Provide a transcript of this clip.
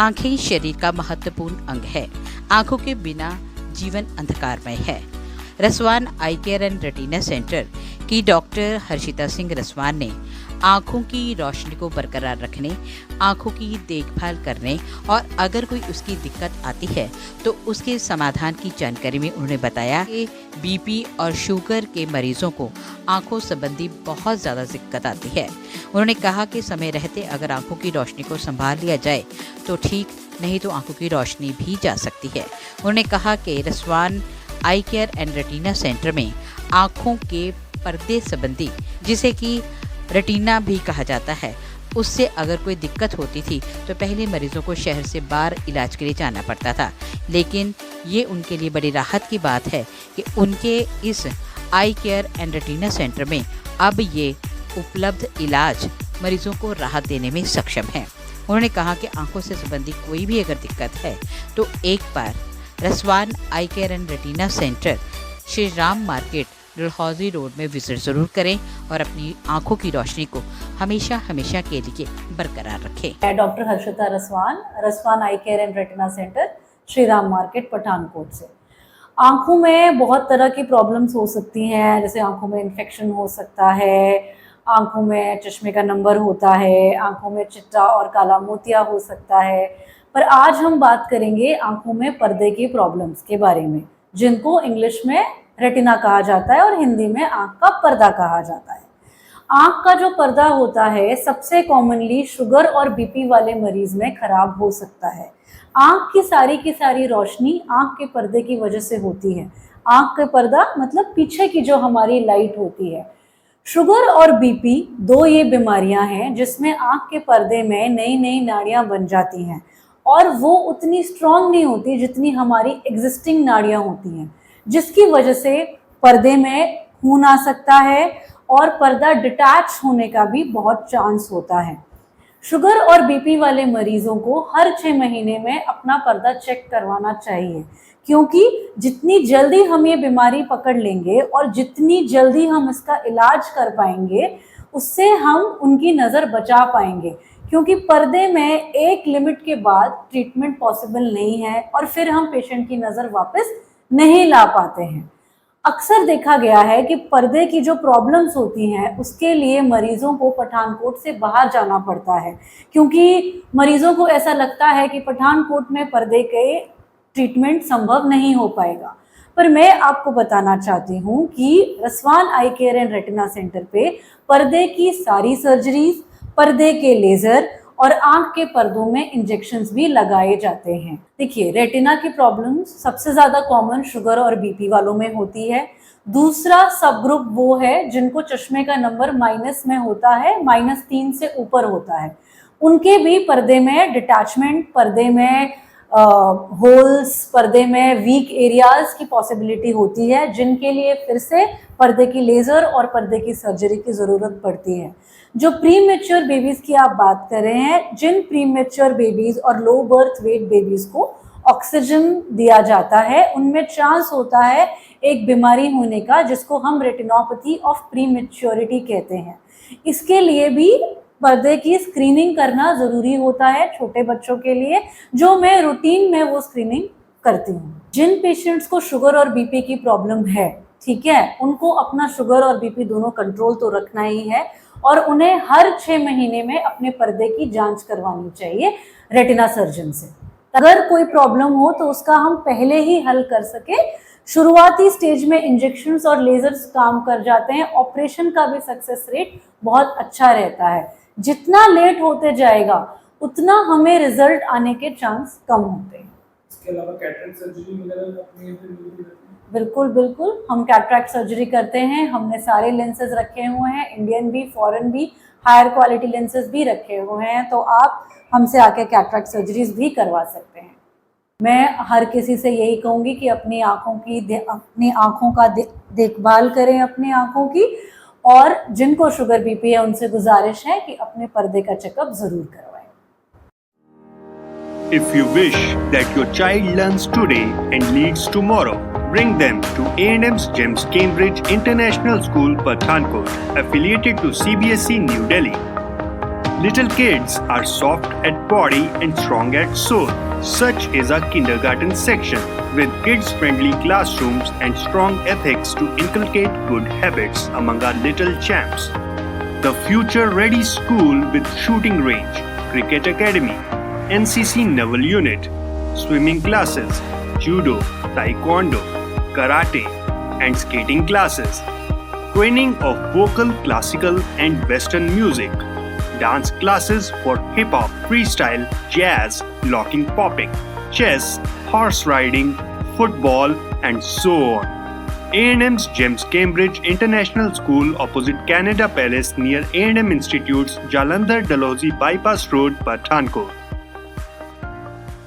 आंखें शरीर का महत्वपूर्ण अंग है। आंखों के बिना जीवन अंधकारमय है। रसवान eye care and retina centre की डॉक्टर हर्षिता सिंह रसवान ने आंखों की रोशनी को बरकरार रखने, आंखों की देखभाल करने और अगर कोई उसकी दिक्कत आती है तो उसके समाधान की जानकारी में उन्होंने बताया कि बीपी और शुगर के मरीजों को आंखों संबंधी बहुत ज़्यादा दिक्कत आती है। उन्होंने कहा कि समय रहते अगर आंखों की रोशनी को संभाल लिया जाए तो ठीक, नहीं तो आंखों की रोशनी भी जा सकती है। उन्होंने कहा कि रसवान eye care and retina centre में आंखों के पर्दे संबंधी, जिसे कि रेटिना भी कहा जाता है, उससे अगर कोई दिक्कत होती थी तो पहले मरीजों को शहर से बाहर इलाज के लिए जाना पड़ता था, लेकिन ये उनके लिए बड़ी राहत की बात है कि उनके इस आई केयर एंड रेटिना सेंटर में अब ये उपलब्ध इलाज मरीजों को राहत देने में सक्षम है। उन्होंने कहा कि आंखों से संबंधी कोई भी अगर दिक्कत है तो एक बार Raswan eye care and retina centre Shri Ram market Dalhousie road में विजिट जरूर करें और अपनी आंखों की रोशनी को हमेशा हमेशा के लिए बरकरार रखें। Doctor Harshita Raswan, Raswan eye care and retina centre, Shri Ram market, Pathankot से। आंखों में बहुत तरह की प्रॉब्लम्स हो सकती हैं, जैसे आंखों में इन्फेक्शन हो सकता है, आंखों में चश्मे का नंबर होता है, आंखों में चिट्टा और काला मोतिया हो सकता है। पर आज हम बात करेंगे आंखों में पर्दे की प्रॉब्लम्स के बारे में, जिनको इंग्लिश में रेटिना कहा जाता है और हिंदी में आंख का पर्दा कहा जाता है। आंख का जो पर्दा होता है सबसे कॉमनली शुगर और बीपी वाले मरीज में खराब हो सकता है। आंख की सारी रोशनी आंख के पर्दे की वजह से होती है। आंख का पर्दा मतलब पीछे की जो हमारी लाइट होती है। शुगर और बीपी दो ये बीमारियां हैं जिसमें आंख के पर्दे में नई नई नाड़ियां बन जाती हैं और वो उतनी स्ट्रांग नहीं होती जितनी हमारी एग्जिस्टिंग नाड़ियां होती हैं, जिसकी वजह से पर्दे में खून आ सकता है और पर्दा डिटैच होने का भी बहुत चांस होता है। शुगर और बीपी वाले मरीजों को हर 6 महीने में अपना पर्दा चेक करवाना चाहिए, क्योंकि जितनी जल्दी हम ये बीमारी पकड़ लेंगे और जितनी जल्दी हम इसका इलाज कर पाएंगे उससे हम उनकी नज़र बचा पाएंगे, क्योंकि पर्दे में एक लिमिट के बाद ट्रीटमेंट पॉसिबल नहीं है और फिर हम पेशेंट की नज़र वापस नहीं ला पाते हैं। अक्सर देखा गया है कि पर्दे की जो प्रॉब्लम्स होती हैं उसके लिए मरीजों को पठानकोट से बाहर जाना पड़ता है, क्योंकि मरीजों को ऐसा लगता है कि पठानकोट में पर्दे के ट्रीटमेंट संभव नहीं हो पाएगा। पर मैं आपको बताना चाहती हूँ कि रसवान eye care and retina centre पे पर्दे की सारी सर्जरीज, पर्दे के लेज़र और आंख के पर्दों में इंजेक्शंस भी लगाए जाते हैं। देखिए, रेटिना की प्रॉब्लम्स सबसे ज़्यादा कॉमन शुगर और बीपी वालों में होती है। दूसरा सब ग्रुप वो है जिनको चश्मे का नंबर माइनस में होता है, -3 से ऊपर होता है। उनके भी पर्दे में डिटैचमेंट, पर्दे में होल्स, पर्दे में वीक एरियाज की पॉसिबिलिटी होती है, जिनके लिए फिर से पर्दे की लेज़र और पर्दे की सर्जरी की ज़रूरत पड़ती है। जो प्री मैच्योर बेबीज़ की आप बात कर रहे हैं, जिन प्री मैच्योर बेबीज़ और लो बर्थ वेट बेबीज़ को ऑक्सीजन दिया जाता है, उनमें चांस होता है एक बीमारी होने का जिसको हम रेटिनोपैथी ऑफ प्री मैच्योरिटी कहते हैं। इसके लिए भी पर्दे की स्क्रीनिंग करना ज़रूरी होता है छोटे बच्चों के लिए, जो मैं रूटीन में वो स्क्रीनिंग करती हूँ। जिन पेशेंट्स को शुगर और बीपी की प्रॉब्लम है, ठीक है, उनको अपना शुगर और बीपी दोनों कंट्रोल तो रखना ही है और उन्हें हर 6 महीने में अपने पर्दे की जांच करवानी चाहिए रेटिना सर्जन से। अगर कोई प्रॉब्लम हो तो उसका हम पहले ही हल कर सके। शुरुआती स्टेज में इंजेक्शंस और लेजर्स काम कर जाते हैं। ऑपरेशन का भी सक्सेस रेट बहुत अच्छा रहता है। जितना लेट होते जाएगा उतना हमें रिजल्ट आने के चांस कम होते हैं। इसके अलावा कैटरेक्ट सर्जरी वगैरह अपनी बिल्कुल हम कैटरेक्ट सर्जरी करते हैं। हमने सारे लेंसेज रखे हुए हैं, इंडियन भी, फॉरेन भी, हायर क्वालिटी लेंसेज भी रखे हुए हैं, तो आप हमसे आके कैटरेक्ट सर्जरीज भी करवा सकते हैं। मैं हर किसी से यही कहूँगी कि अपनी आँखों का देखभाल करें, अपनी आँखों की, और जिनको शुगर बीपी है उनसे गुजारिश है कि अपने पर्दे का चेकअप जरूर करवाएं। If you wish that your child learns today and leads tomorrow, bring them to A&M's GEMS Cambridge International School, Pathankot, affiliated to CBSE New Delhi. Little kids are soft at body and strong at soul. Such is our kindergarten section, with kids-friendly classrooms and strong ethics to inculcate good habits among our little champs. The future-ready school with shooting range, cricket academy, NCC Naval Unit, swimming classes, judo, taekwondo, karate, and skating classes. Training of vocal, classical, and western music. Dance classes for hip-hop, freestyle, jazz, locking popping, chess, horse riding, football, and so on. A&M's GEMS Cambridge International School opposite Canada Palace near A&M Institute's Jalandhar Dalhousie Bypass Road, Pathankot.